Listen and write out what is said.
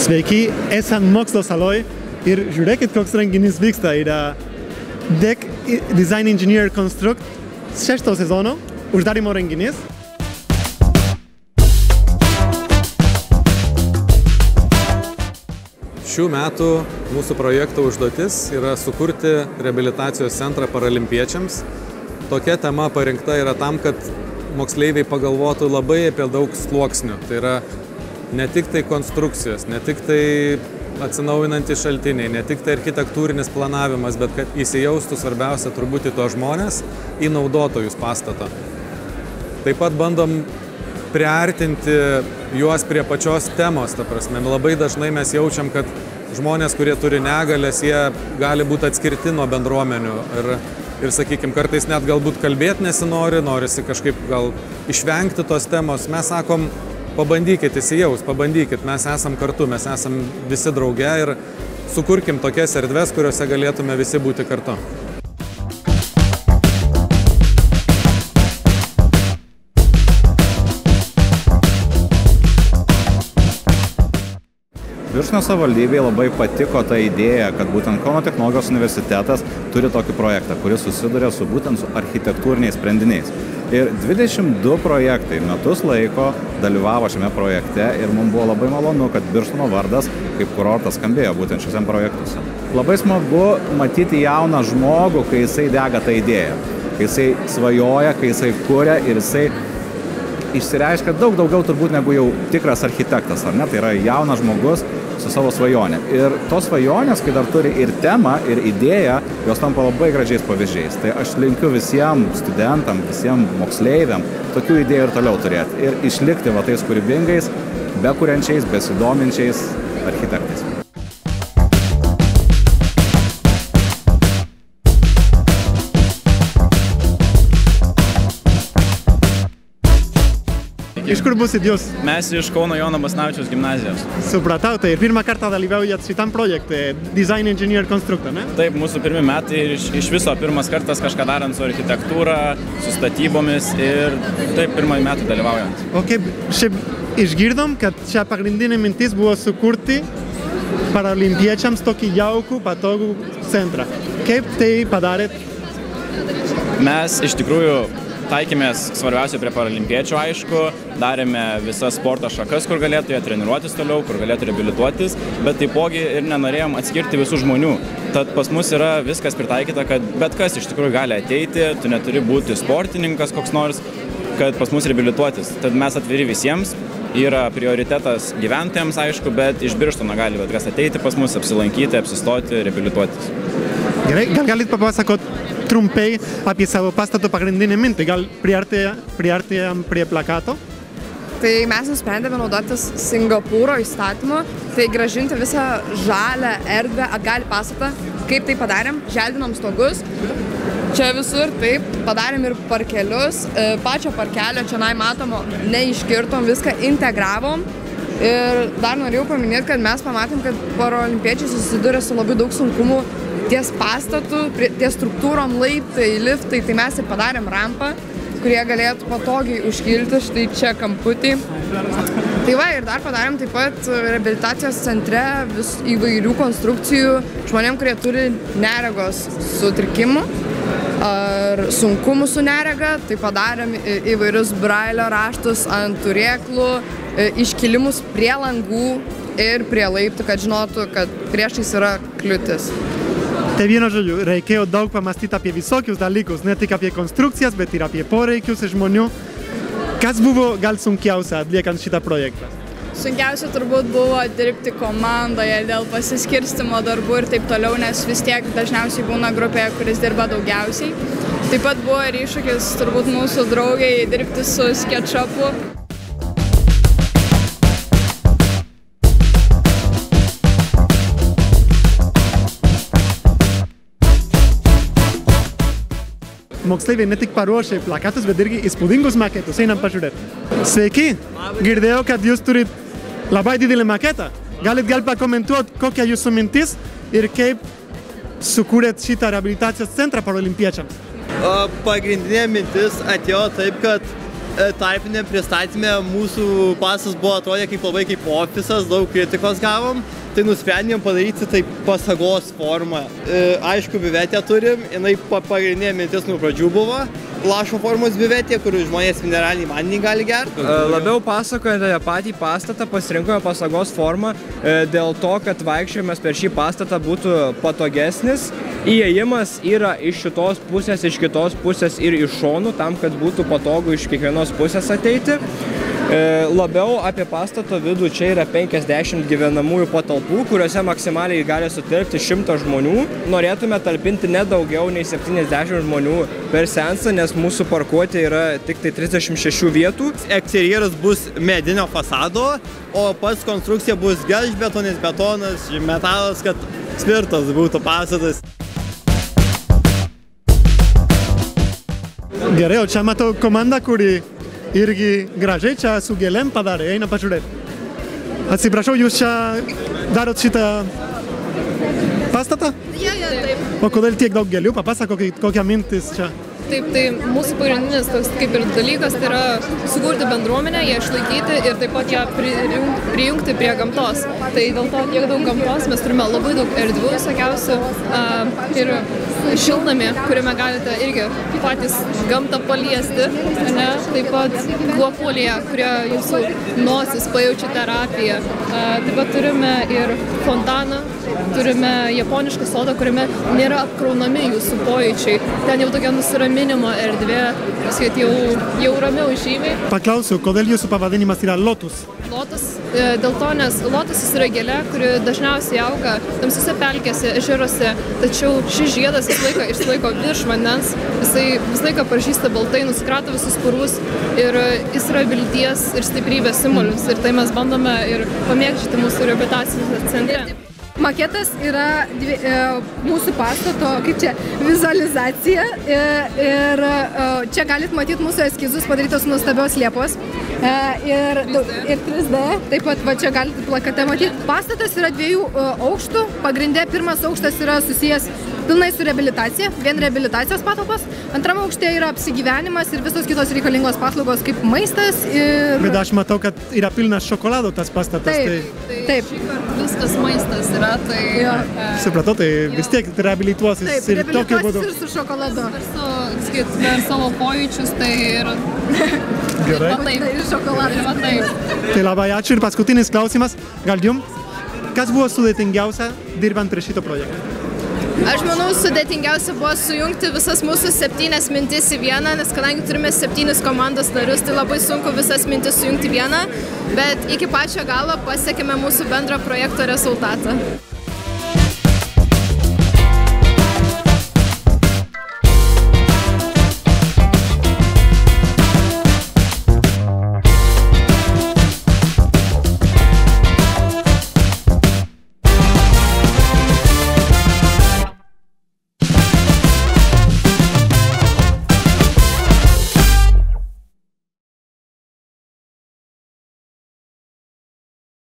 Sveiki, esant mokslo saloj ir žiūrėkit, koks renginys vyksta. Yra DEC Design Engineer Construct 6 sezono uždarymo renginys. Šių metų mūsų projekto užduotis yra sukurti reabilitacijos centrą paralimpiečiams. Tokia tema parinkta yra tam, kad moksleiviai pagalvotų labai apie daug sluoksnių. Tai yra ne tik tai konstrukcijos, ne tik tai atsinaujinantys šaltiniai, ne tik tai architektūrinis planavimas, bet kad įsijaustų svarbiausia turbūt į tos žmonės, į naudotojus pastato. Taip pat bandom priartinti juos prie pačios temos, ta prasme. Labai dažnai mes jaučiam, kad žmonės, kurie turi negalias, jie gali būti atskirti nuo bendruomenių ir sakykime, kartais net galbūt kalbėti nesinori, norisi kažkaip gal išvengti tos temos. Mes sakom, pabandykit įsijaust, pabandykit, mes esam kartu, mes esam visi drauge ir sukurkim tokias erdves, kuriuose galėtume visi būti kartu. Birštono savivaldybei labai patiko ta idėja, kad būtent Kauno technologijos universitetas turi tokį projektą, kuris susiduria su būtent su architektūriniais sprendiniais. Ir 22 projektai metus laiko dalyvavo šiame projekte ir mums buvo labai malonu, kad Birštono vardas kaip kurortas skambėjo būtent šiuose projektuose. Labai smagu matyti jauną žmogų, kai jisai dega tą idėją, kai jisai svajoja, kai jisai kuria ir jisai išsireiškia daug daugiau turbūt negu jau tikras architektas, ar ne? Tai yra jaunas žmogus su savo svajonė. Ir tos svajonės, kai dar turi ir temą, ir idėją, jos tampa labai gražiais pavyzdžiais. Tai aš linkiu visiems studentam, visiems moksleiviam tokių idėjų ir toliau turėti. Ir išlikti va tais kūrybingais, bekuriančiais, besidominčiais architektais. Iš kur busit jūs? Mes iš Kauno Jono Basanavičiaus gimnazijos. Supratau, tai pirmą kartą dalyvaujat šitam projekte Design Engineer Construct, ne? Taip, mūsų pirmi metai ir iš viso pirmas kartas kažką darant su architektūra, su statybomis ir taip pirmąjį metą dalyvaujant. O kaip šiaip išgirdom, kad čia pagrindinė mintis buvo sukurti paralimpiečiams tokį jaukų, patogų centrą. Kaip tai padarėt? Mes iš tikrųjų taikėmės svarbiausia prie paralimpiečių, aišku, darėme visas sporto šakas, kur galėtų jie treniruotis toliau, kur galėtų reabilituotis, bet taipogi ir nenorėjom atskirti visų žmonių. Tad pas mus yra viskas pritaikyta, kad bet kas iš tikrųjų gali ateiti, tu neturi būti sportininkas koks nors, kad pas mus reabilituotis. Tad mes atviri visiems, yra prioritetas gyventojams, aišku, bet iš Birštono gali bet kas ateiti pas mus, apsilankyti, apsistoti, reabilituotis. Gerai, gal galit papasakot trumpai apie savo pastato pagrindinę mintį, gal priartėjam prie plakato? Tai mes nusprendėme naudotis Singapūro įstatymu, tai grąžinti visą žalią erdvę atgal į pastatą. Kaip tai padarėm? Želdinom stogus. Čia visur taip, padarėm ir parkelius. Pačio parkelio čia matomo neiškirtom, viską integravom. Ir dar norėjau paminėti, kad mes pamatėm, kad paralimpiečiai susiduria su labai daug sunkumų ties pastatu, ties struktūrom, laiptai, liftai, tai mes ir padarėm rampą, kurie galėtų patogiai užkilti štai čia kamputį. Tai va, ir dar padarėm taip pat reabilitacijos centre įvairių konstrukcijų žmonėm, kurie turi neregos sutrikimų ar sunkumų su nerega. Tai padarėm įvairius brailio raštus ant turėklų, iškilimus prie langų ir prie laiptų, kad žinotų, kad priešais yra kliūtis. Tai vienu žodžiu, reikėjo daug pamastyti apie visokius dalykus, ne tik apie konstrukcijas, bet ir apie poreikius žmonių. Kas buvo gal sunkiausia atliekant šitą projektą? Sunkiausia turbūt buvo dirbti komandoje dėl pasiskirstymo darbų ir taip toliau, nes vis tiek dažniausiai būna grupėje, kuris dirba daugiausiai. Taip pat buvo ir iššūkis turbūt mūsų draugai dirbti su SketchUpu. Moksleiviai ne tik paruošė plakatus, bet irgi įspūdingus maketus. Einam pažiūrėti. Sveiki! Girdėjau, kad jūs turit labai didelį maketą. Galit gal pakomentuoti, kokia jūsų mintis ir kaip sukūrėt šitą reabilitacijos centrą paralimpiečiams? Pagrindinė mintis atėjo taip, kad tarpinėm pristatymė mūsų pastatas buvo atrodė kaip ofisas, daug kritikos gavom, tai nusprendėm padaryti taip pasagos formą. Aišku, biuvetę turim, jinai pagrindinė mintis nuo pradžių buvo. Lašo formos biuvetė, kur žmonės mineralinį vandenį gali gerti. Labiau pasakojant apie patį pastatą, pasirinkome pasagos formą dėl to, kad vaikščiojimas per šį pastatą būtų patogesnis. Įėjimas yra iš šitos pusės, iš kitos pusės ir iš šonų, tam, kad būtų patogu iš kiekvienos pusės ateiti. Labiau apie pastato vidų čia yra 50 gyvenamųjų patalpų, kuriuose maksimaliai gali sutilpti 100 žmonių. Norėtume talpinti ne daugiau nei 70 žmonių per seansą, nes mūsų parkuoti yra tik tai 36 vietų. Eksterjeras bus medinio fasado, o pats konstrukcija bus gelžbetonis, betonas, metalas, kad tvirtas būtų pastatas. Gerai, o čia matau komandą, kuri irgi gražiai čia su gėlėm padarė, eina pažiūrėti. Atsiprašau, jūs čia darot šitą pastatą? Taip. O kodėl tiek daug gėlių? Papasakokit, kokia mintis čia. Taip, tai mūsų pagrindinis toks kaip ir dalykas, tai yra sukurti bendruomenę, ją išlaikyti ir taip pat ją prijungti prie gamtos. Tai dėl to tiek daug gamtos mes turime labai daug erdvių visokiausių ir šiltnamį, kuriame galite irgi patys gamtą paliesti, ne? Taip pat guopolėje, kurie jūsų nosis pajaučia terapiją. Taip pat turime ir fontaną, turime japonišką sodą, kuriame nėra apkraunami jūsų pojūčiai. Ten jau tokia nusiraminimo erdvė, kad jau ramiau žymiai. Paklausiu, kodėl jūsų pavadinimas yra Lotus? Lotus, dėl to, nes lotusas yra gėlė, kuri dažniausiai auga tamsiuose pelkėse, ežeruose, tačiau šis žiedas išsilaiko virš vandens, jisai visą laiką pažįsta baltai, nusikrato visus purvus ir jis yra vilties ir stiprybės simbolis ir tai mes bandome ir pamėgdžioti mūsų reabilitacijos centre. Maketas yra mūsų pastato, kaip čia, vizualizacija ir čia galit matyti mūsų eskizus padarytos nuostabios liepos ir 3D, taip pat va čia galite plakate matyti. Pastatas yra 2 aukštų, pagrindė pirmas aukštas yra susijęs pilnai su reabilitacija, vien reabilitacijos patalpos, antram aukšte yra apsigyvenimas ir visos kitos reikalingos paslaugos kaip maistas ir... Bet aš matau, kad yra pilnas šokolado tas pastatas. Taip. Viskas maistas yra, tai... Supratau, tai vis tiek reabilituosis ir tokiu būdu. Taip, reabilituosis ir su šokoladu. Per savo pojūčius, tai ir... Gerai. Ir šokoladas. Tai labai ačiū ir paskutinis klausimas. Gal jums, kas buvo sudėtingiausia dirbant prie šito projekto? Aš manau, sudėtingiausia buvo sujungti visas mūsų 7 mintis į vieną, nes kadangi turime 7 komandos narius, tai labai sunku visas mintis sujungti vieną, bet iki pačio galo pasiekėme mūsų bendrą projekto rezultatą.